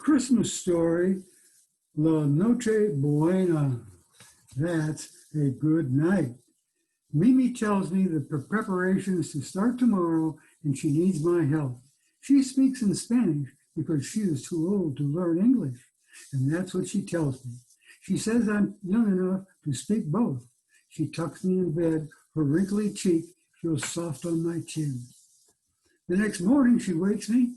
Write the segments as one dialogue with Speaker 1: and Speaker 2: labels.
Speaker 1: Christmas story, La Noche Buena. That's a good night. Mimi tells me that the preparations to start tomorrow and she needs my help. She speaks in Spanish because she is too old to learn English, and that's what she tells me. She says I'm young enough to speak both. She tucks me in bed, her wrinkly cheek feels soft on my chin. The next morning she wakes me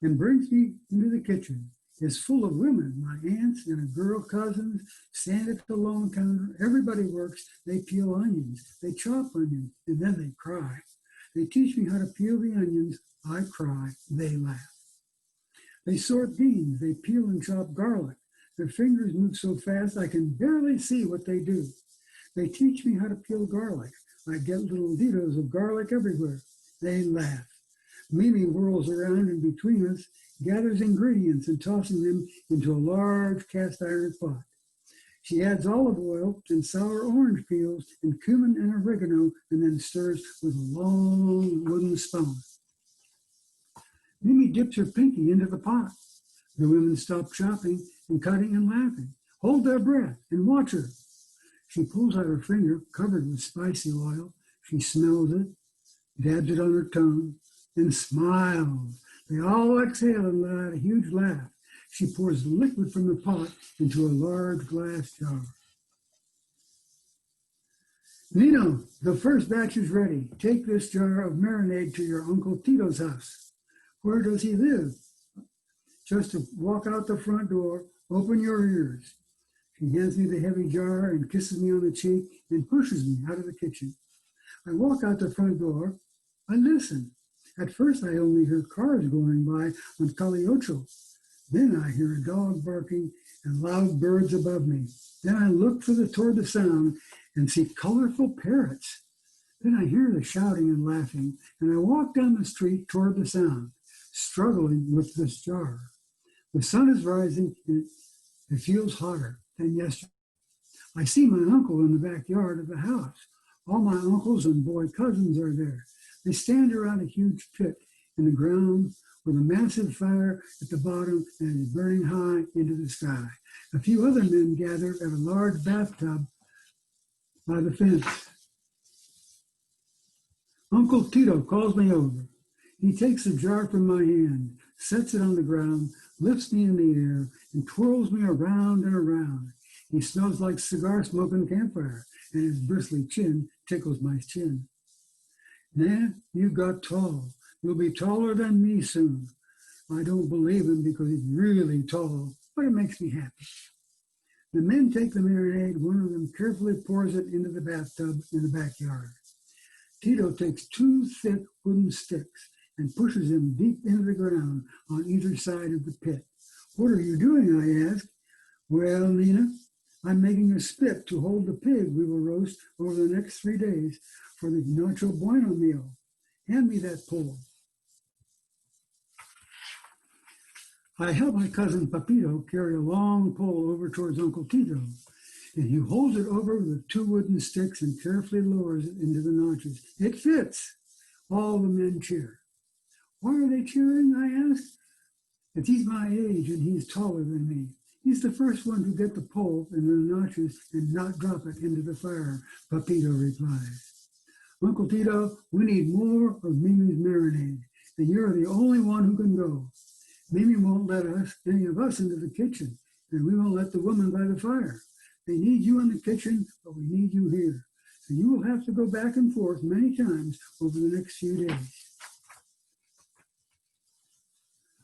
Speaker 1: and brings me into the kitchen. It's full of women, my aunts and a girl cousins stand at the long counter. Everybody works. They peel onions. They chop onions, and then they cry. They teach me how to peel the onions. I cry. They laugh. They sort beans. They peel and chop garlic. Their fingers move so fast I can barely see what they do. They teach me how to peel garlic. I get little ditos of garlic everywhere. They laugh. Mimi whirls around in between us, gathers ingredients and tossing them into a large cast iron pot. She adds olive oil and sour orange peels and cumin and oregano and then stirs with a long wooden spoon. Mimi dips her pinky into the pot. The women stop chopping and cutting and laughing, hold their breath and watch her. She pulls out her finger covered with spicy oil. She smells it, dabs it on her tongue, and smiles. They all exhale and let out a huge laugh. She pours the liquid from the pot into a large glass jar. Nino, the first batch is ready. Take this jar of marinade to your Uncle Tito's house. Where does he live? Just to walk out the front door, open your ears. She hands me the heavy jar and kisses me on the cheek and pushes me out of the kitchen. I walk out the front door. I listen. At first, I only hear cars going by on Calle Ocho. Then I hear a dog barking and loud birds above me. Then I look toward the sound and see colorful parrots. Then I hear the shouting and laughing, and I walk down the street toward the sound, struggling with this jar. The sun is rising, and it feels hotter than yesterday. I see my uncle in the backyard of the house. All my uncles and boy cousins are there. They stand around a huge pit in the ground with a massive fire at the bottom and is burning high into the sky. A few other men gather at a large bathtub by the fence. Uncle Tito calls me over. He takes the jar from my hand, sets it on the ground, lifts me in the air, and twirls me around and around. He smells like cigar smoke and campfire, and his bristly chin tickles my chin. Nan, you got tall. You'll be taller than me soon. I don't believe him because he's really tall, but it makes me happy. The men take the marinade. One of them carefully pours it into the bathtub in the backyard. Tito takes 2 thick wooden sticks and pushes them deep into the ground on either side of the pit. What are you doing, I ask. Well, Nina, I'm making a spit to hold the pig we will roast over the next 3 days for the Noche Buena meal. Hand me that pole. I help my cousin Papito carry a long pole over towards Uncle Tito, and he holds it over with 2 wooden sticks and carefully lowers it into the notches. It fits. All the men cheer. Why are they cheering, I ask. If he's my age and he's taller than me. He's the first one to get the pole in the notches and not drop it into the fire, Papito replies. Uncle Tito, we need more of Mimi's marinade, and you're the only one who can go. Mimi won't let any of us into the kitchen, and we won't let the woman by the fire. They need you in the kitchen, but we need you here. And you will have to go back and forth many times over the next few days.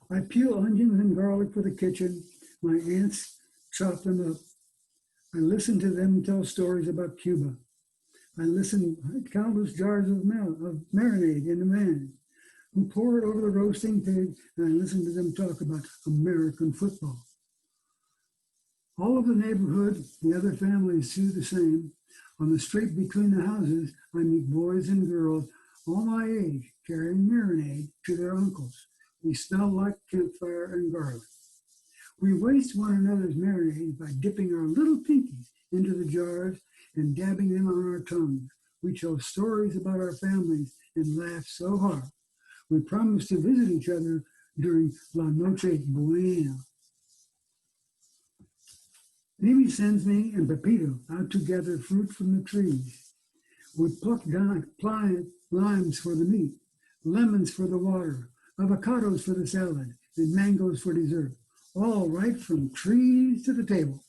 Speaker 1: I peel onions and garlic for the kitchen. My aunts chop them up. I listen to them tell stories about Cuba. I listen to countless jars of marinade in the man who pour it over the roasting pig, and I listen to them talk about American football. All of the neighborhood, the other families do the same. On the street between the houses, I meet boys and girls all my age carrying marinade to their uncles. We smell like campfire and garlic. We waste one another's marinade by dipping our little pinkies into the jars and dabbing them on our tongues. We tell stories about our families and laugh so hard. We promise to visit each other during La Noche Buena. Mimi sends me and Pepito out to gather fruit from the trees. We pluck down limes for the meat, lemons for the water, avocados for the salad, and mangoes for dessert, all right from trees to the table.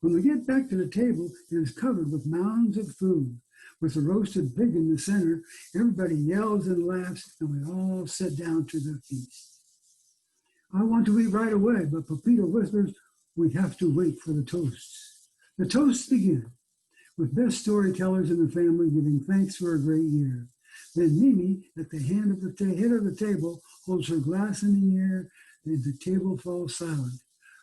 Speaker 1: When we get back to the table, it is covered with mounds of food. With a roasted pig in the center, everybody yells and laughs, and we all sit down to the feast. I want to eat right away, but Pepito whispers, we have to wait for the toasts. The toasts begin, with best storytellers in the family giving thanks for a great year. Then Mimi, at the head of the table, holds her glass in the air, and the table falls silent.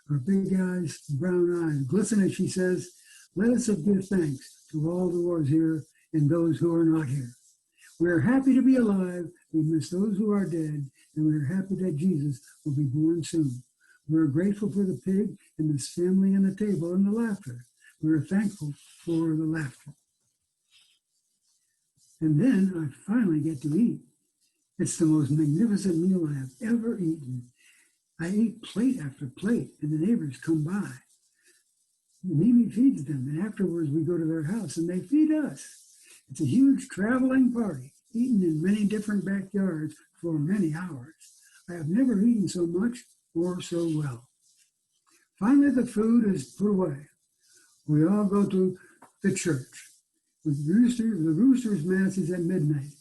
Speaker 1: Her big eyes, brown eyes, glisten as she says, let us give thanks to all who are here and those who are not here. We are happy to be alive. We miss those who are dead, and we are happy that Jesus will be born soon. We are grateful for the pig and this family and the table and the laughter. We are thankful for the laughter. And then I finally get to eat. It's the most magnificent meal I have ever eaten. I eat plate after plate, and the neighbors come by. Mimi feeds them, and afterwards we go to their house, and they feed us. It's a huge traveling party, eaten in many different backyards for many hours. I have never eaten so much or so well. Finally, the food is put away. We all go to the church. The rooster's mass is at midnight.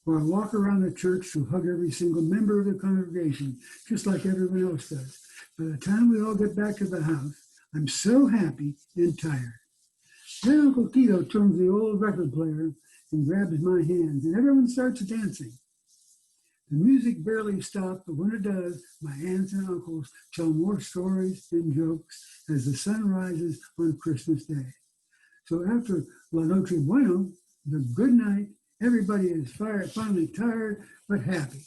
Speaker 1: Or I walk around the church to hug every single member of the congregation, just like everyone else does. By the time we all get back to the house, I'm so happy and tired. Then Uncle Tito turns the old record player and grabs my hands, and everyone starts dancing. The music barely stops, but when it does, my aunts and uncles tell more stories and jokes as the sun rises on Christmas Day. So after La Noche Buena, the good night, everybody is finally tired but happy.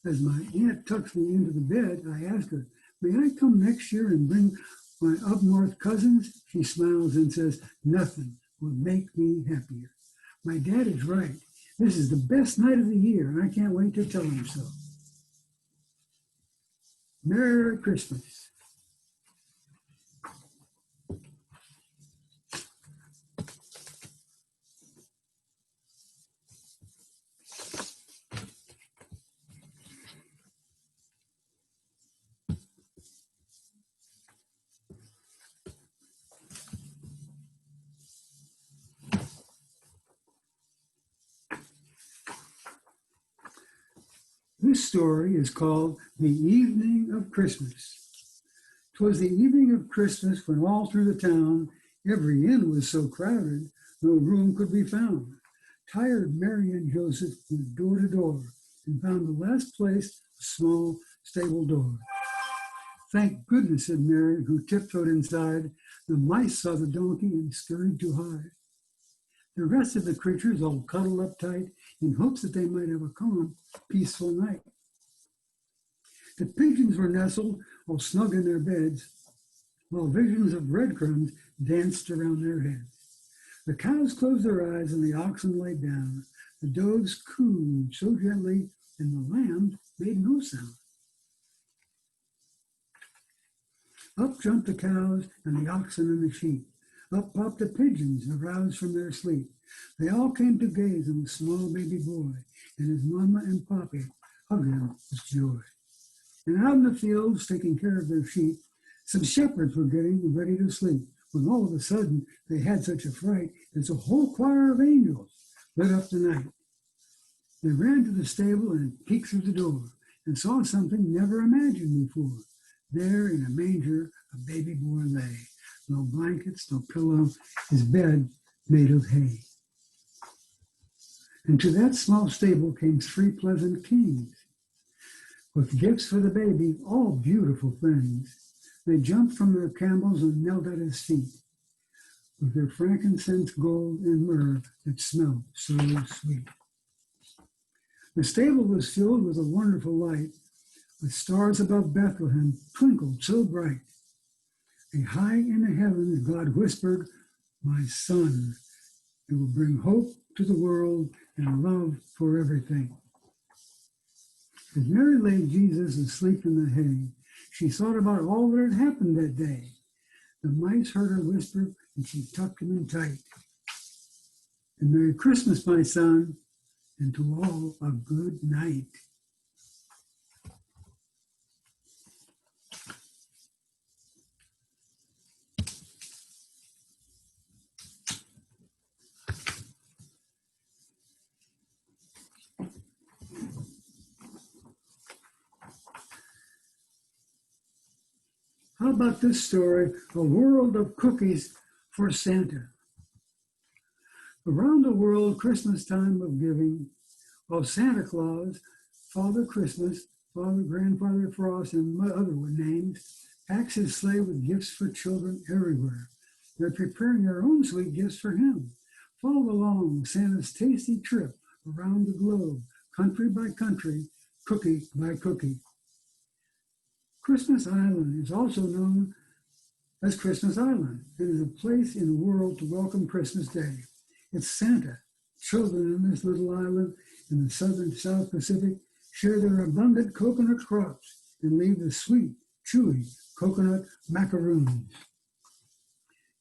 Speaker 1: As my aunt tucks me into the bed, I ask her, may I come next year and bring my up north cousins? She smiles and says, nothing will make me happier. My dad is right. This is the best night of the year, and I can't wait to tell him so. Merry Christmas. This story is called The Evening of Christmas. 'Twas the evening of Christmas when all through the town every inn was so crowded no room could be found. Tired Mary and Joseph went door to door and found the last place a small stable door. Thank goodness, said Mary, who tiptoed inside. The mice saw the donkey and scurried to hide. The rest of the creatures all cuddled up tight in hopes that they might have a calm, peaceful night. The pigeons were nestled all snug in their beds, while visions of breadcrumbs danced around their heads. The cows closed their eyes and the oxen lay down. The doves cooed so gently, and the lambs made no sound. Up jumped the cows and the oxen and the sheep. Up popped the pigeons, aroused from their sleep. They all came to gaze on the small baby boy, and his mama and papi hugged him with joy. And out in the fields, taking care of their sheep, some shepherds were getting ready to sleep, when all of a sudden they had such a fright as a whole choir of angels lit up the night. They ran to the stable and peeked through the door and saw something never imagined before. There in a manger, a baby boy lay. No blankets, no pillow, his bed made of hay. And to that small stable came 3 pleasant kings, with gifts for the baby, all beautiful things. They jumped from their camels and knelt at his feet, with their frankincense, gold, and myrrh that smelled so sweet. The stable was filled with a wonderful light, with stars above Bethlehem twinkled so bright. And high in the heavens, God whispered, my son, it will bring hope to the world and love for everything. As Mary laid Jesus asleep in the hay, she thought about all that had happened that day. The mice heard her whisper, and she tucked him in tight. And Merry Christmas, my son, and to all a good night. How about this story, A World of Cookies for Santa? Around the world, Christmas time of giving, while Santa Claus, Father Christmas, Father Grandfather Frost, and my other names, packs his sleigh with gifts for children everywhere. They're preparing their own sweet gifts for him. Follow along Santa's tasty trip around the globe, country by country, cookie by cookie. Christmas Island is also known as Christmas Island. It is a place in the world to welcome Christmas Day. It's Santa. Children in this little island in the southern South Pacific share their abundant coconut crops and leave the sweet, chewy coconut macaroons.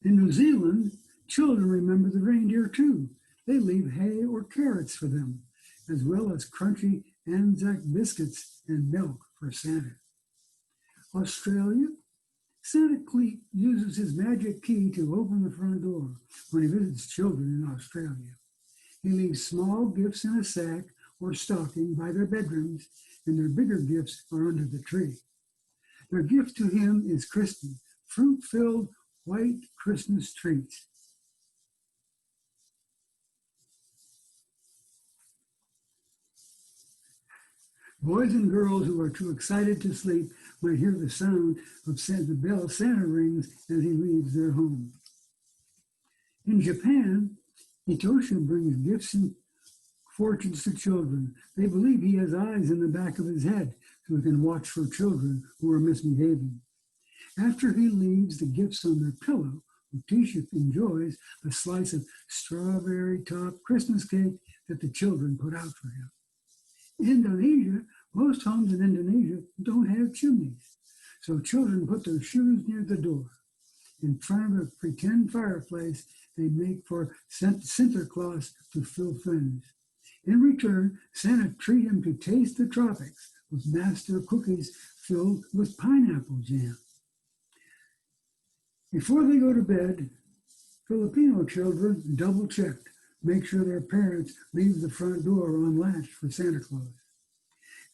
Speaker 1: In New Zealand, children remember the reindeer too. They leave hay or carrots for them, as well as crunchy Anzac biscuits and milk for Santa. Australia, Santa Cleet uses his magic key to open the front door when he visits children in Australia. He leaves small gifts in a sack or stocking by their bedrooms, and their bigger gifts are under the tree. Their gift to him is crispy, fruit-filled white Christmas treats. Boys and girls who are too excited to sleep might hear the sound of the bell Santa rings as he leaves their home. In Japan, Hitoshi brings gifts and fortunes to children. They believe he has eyes in the back of his head so he can watch for children who are misbehaving. After he leaves the gifts on their pillow, Hitoshi enjoys a slice of strawberry-topped Christmas cake that the children put out for him. Indonesia, most homes in Indonesia don't have chimneys, so children put their shoes near the door. In front of a pretend fireplace, they make for Santa Claus to fill fins. In return, Santa treats him to taste the tropics with master cookies filled with pineapple jam. Before they go to bed, Filipino children double-check, make sure their parents leave the front door unlatched for Santa Claus.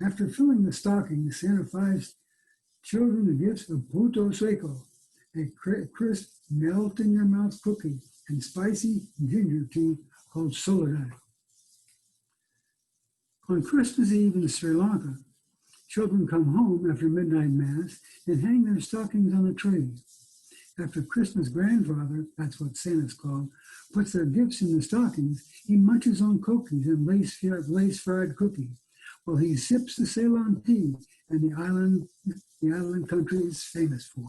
Speaker 1: After filling the stocking, Santa buys children the gifts of puto seco, a crisp, melt-in-your-mouth cookie, and spicy ginger tea called soledad. On Christmas Eve in Sri Lanka, children come home after midnight mass and hang their stockings on the tree. After Christmas grandfather, that's what Santa's called, puts their gifts in the stockings, he munches on cookies and lace-fried cookies, while he sips the Ceylon tea and the island country is famous for.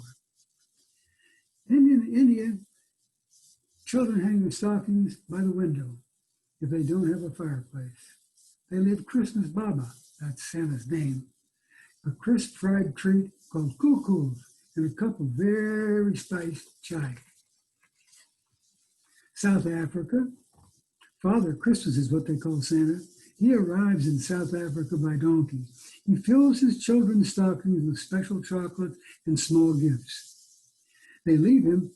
Speaker 1: In India, children hang their stockings by the window if they don't have a fireplace. They leave Christmas Baba, that's Santa's name, a crisp fried treat called kukus, and a cup of very spiced chai. South Africa, Father Christmas is what they call Santa. He arrives in South Africa by donkey. He fills his children's stockings with special chocolates and small gifts. They leave him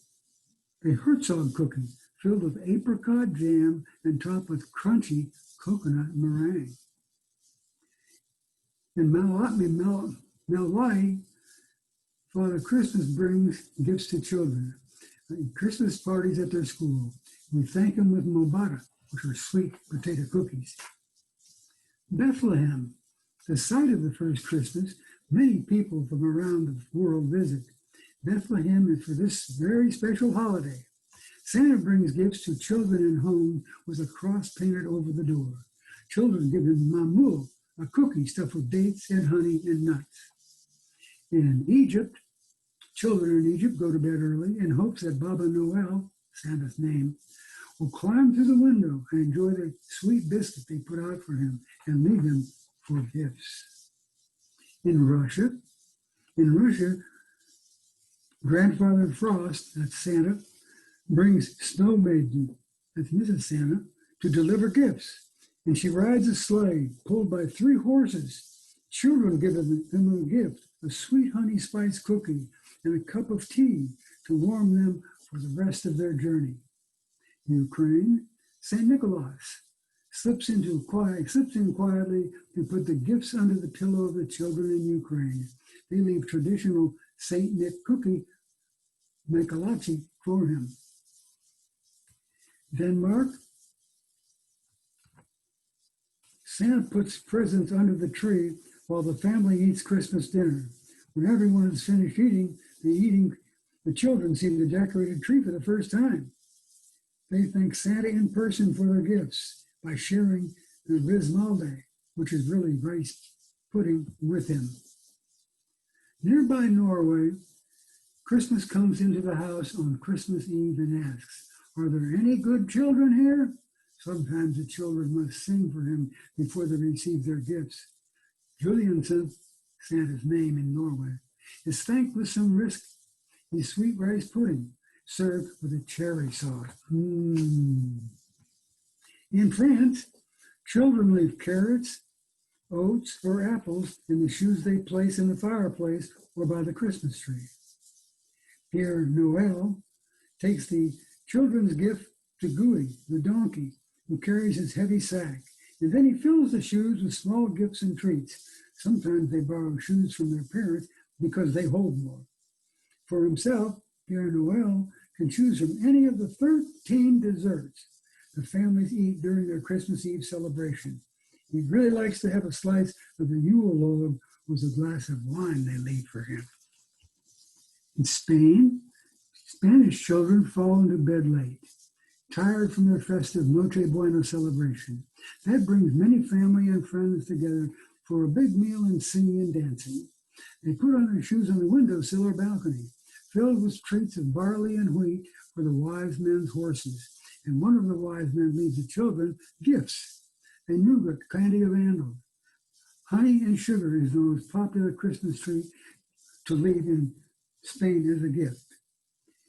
Speaker 1: a Herzog cookie filled with apricot jam and topped with crunchy coconut meringue. In Malawi, Father Christmas brings gifts to children. Christmas parties at their school. We thank him with mobata, which are sweet potato cookies. Bethlehem, the site of the first Christmas, many people from around the world visit. Bethlehem is for this very special holiday. Santa brings gifts to children in homes with a cross painted over the door. Children give him mamul, a cookie stuffed with dates and honey and nuts. In Egypt, children in Egypt go to bed early in hopes that Baba Noel, Santa's name, will climb through the window and enjoy the sweet biscuit they put out for him and leave him for gifts. In Russia, Grandfather Frost, that's Santa, brings Snow Maiden, that's Mrs. Santa, to deliver gifts. And she rides a sleigh pulled by 3 horses. Children give them a gift, a sweet honey spice cookie and a cup of tea to warm them for the rest of their journey. Ukraine, St. Nicholas slips in quietly to put the gifts under the pillow of the children in Ukraine. They leave traditional St. Nick cookie Mikalachi for him. Denmark, Santa puts presents under the tree while the family eats Christmas dinner. When everyone is finished eating, the children see the decorated tree for the first time. They thank Santa in person for their gifts by sharing the rismalde, which is really rice pudding, with him. Nearby Norway, Christmas comes into the house on Christmas Eve and asks, "Are there any good children here?" Sometimes the children must sing for him before they receive their gifts. Julianson, Santa's name in Norway, is thanked with some sweet rice pudding, served with a cherry sauce. In France, children leave carrots, oats, or apples in the shoes they place in the fireplace or by the Christmas tree. Pierre Noël takes the children's gift to Gouy, the donkey, who carries his heavy sack, and then he fills the shoes with small gifts and treats. Sometimes they borrow shoes from their parents because they hold more. For himself, Pierre Noël can choose from any of the 13 desserts the families eat during their Christmas Eve celebration. He really likes to have a slice of the Yule log with a glass of wine they leave for him. In Spain, Spanish children fall into bed late, tired from their festive Noche Buena celebration. That brings many family and friends together for a big meal and singing and dancing. They put on their shoes on the windowsill or balcony, filled with treats of barley and wheat for the wise men's horses. And one of the wise men leaves the children gifts, a nougat candy of Andal. Honey and sugar is the most popular Christmas treat to leave in Spain as a gift.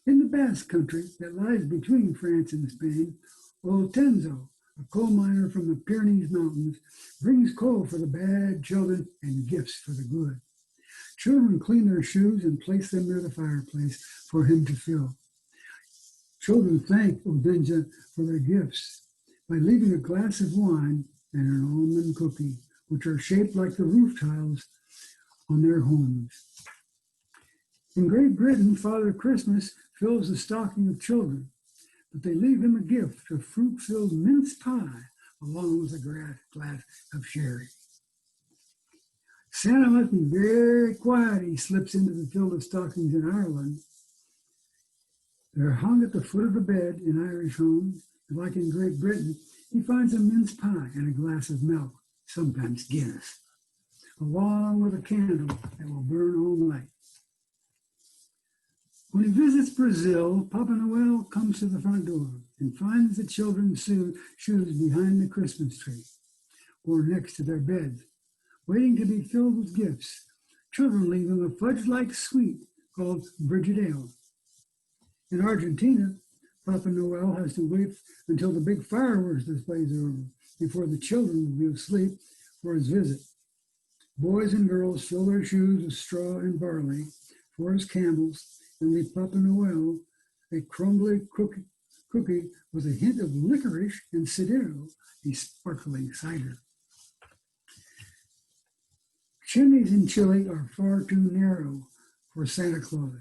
Speaker 1: In the Basque country that lies between France and Spain, old Tenzo, a coal miner from the Pyrenees Mountains, brings coal for the bad children and gifts for the good. Children clean their shoes and place them near the fireplace for him to fill. Children thank Odenja for their gifts by leaving a glass of wine and an almond cookie, which are shaped like the roof tiles on their homes. In Great Britain, Father Christmas fills the stocking of children, but they leave him a gift of fruit-filled mince pie along with a glass of sherry. Santa must be very quiet. He slips into the field of stockings in Ireland. They're hung at the foot of the bed in Irish homes. Like in Great Britain, he finds a mince pie and a glass of milk, sometimes Guinness, along with a candle that will burn all night. When he visits Brazil, Papa Noel comes to the front door and finds the children's shoes behind the Christmas tree or next to their beds, waiting to be filled with gifts. Children leave him a fudge-like sweet called Brigidale. In Argentina, Papa Noel has to wait until the big fireworks displays are over before the children will be asleep for his visit. Boys and girls fill their shoes with straw and barley for his candles and leave Papa Noel a crumbly cookie with a hint of licorice and Cidero, a sparkling cider. Chimneys in Chile are far too narrow for Santa Claus.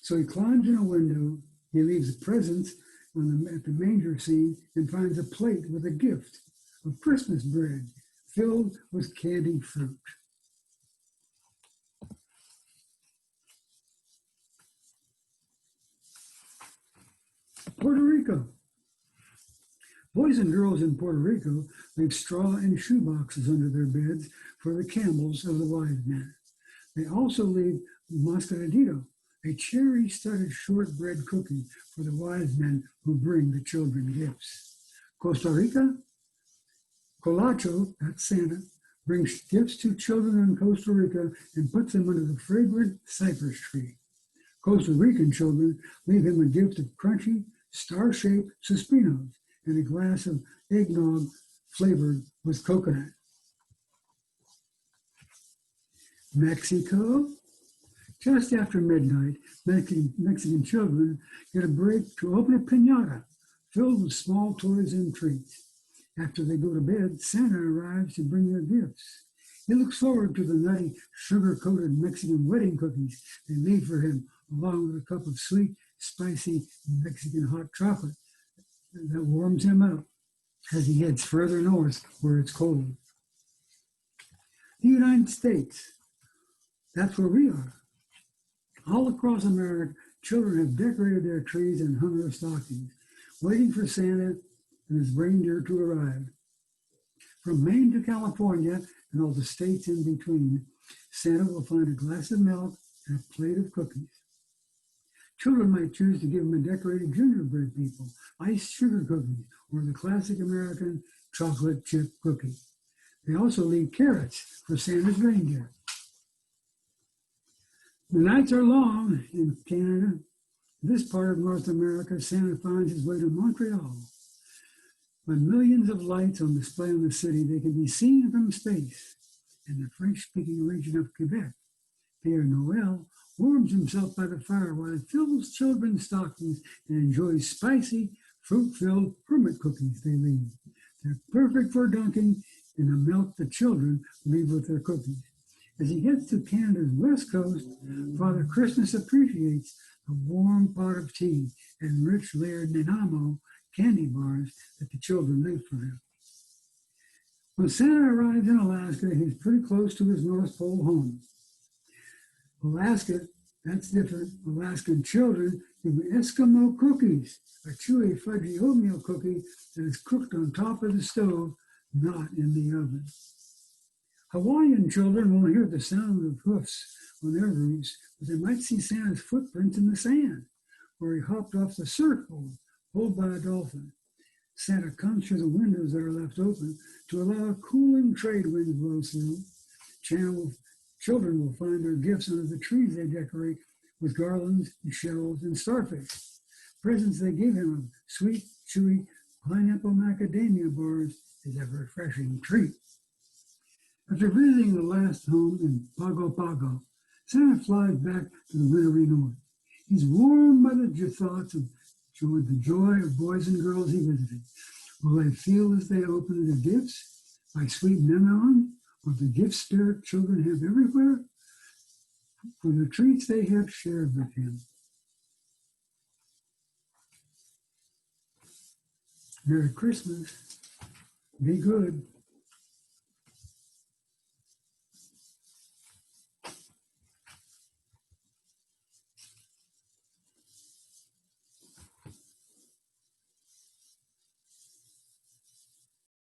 Speaker 1: So he climbs in a window, he leaves presents at the manger scene and finds a plate with a gift of Christmas bread filled with candied fruit. Puerto Rico. Boys and girls in Puerto Rico leave straw and shoe boxes under their beds for the camels of the wise men. They also leave mascaradito, a cherry-studded shortbread cookie for the wise men who bring the children gifts. Costa Rica, Colacho, that's Santa, brings gifts to children in Costa Rica and puts them under the fragrant cypress tree. Costa Rican children leave him a gift of crunchy, star-shaped Suspinos and a glass of eggnog flavored with coconut. Mexico. Just after midnight, Mexican children get a break to open a piñata filled with small toys and treats. After they go to bed, Santa arrives to bring their gifts. He looks forward to the nutty, sugar-coated Mexican wedding cookies they leave for him, along with a cup of sweet, spicy Mexican hot chocolate that warms him up as he heads further north where it's cold. The United States. That's where we are. All across America, children have decorated their trees and hung their stockings, waiting for Santa and his reindeer to arrive. From Maine to California and all the states in between, Santa will find a glass of milk and a plate of cookies. Children might choose to give him a decorated gingerbread people, iced sugar cookies, or the classic American chocolate chip cookie. They also leave carrots for Santa's reindeer. The nights are long in Canada. This part of North America, Santa finds his way to Montreal. With millions of lights on display in the city, they can be seen from space. In the French-speaking region of Quebec, Père Noël warms himself by the fire while he fills children's stockings and enjoys spicy, fruit-filled hermit cookies they leave. They're perfect for dunking in the milk the children leave with their cookies. As he heads to Canada's west coast, Father Christmas appreciates the warm pot of tea and rich layered Nanaimo candy bars that the children leave for him. When Santa arrives in Alaska, he's pretty close to his North Pole home. Alaska, that's different. Alaskan children give Eskimo cookies, a chewy, fudgy oatmeal cookie that is cooked on top of the stove, not in the oven. Hawaiian children won't hear the sound of hoofs on their roofs, but they might see Santa's footprints in the sand, where he hopped off the surfboard, pulled by a dolphin. Santa comes through the windows that are left open to allow a cooling trade wind to blow through. Children will find their gifts under the trees they decorate with garlands, and shells, and starfish. Presents they give him of sweet, chewy pineapple macadamia bars is a refreshing treat. After visiting the last home in Pago Pago, Santa flies back to the wintry north. He's warmed by the thoughts of the joy of boys and girls he visited. Will they feel as they open their gifts like sweet memories, or the gift spirit children have everywhere, for the treats they have shared with him? Merry Christmas. Be good.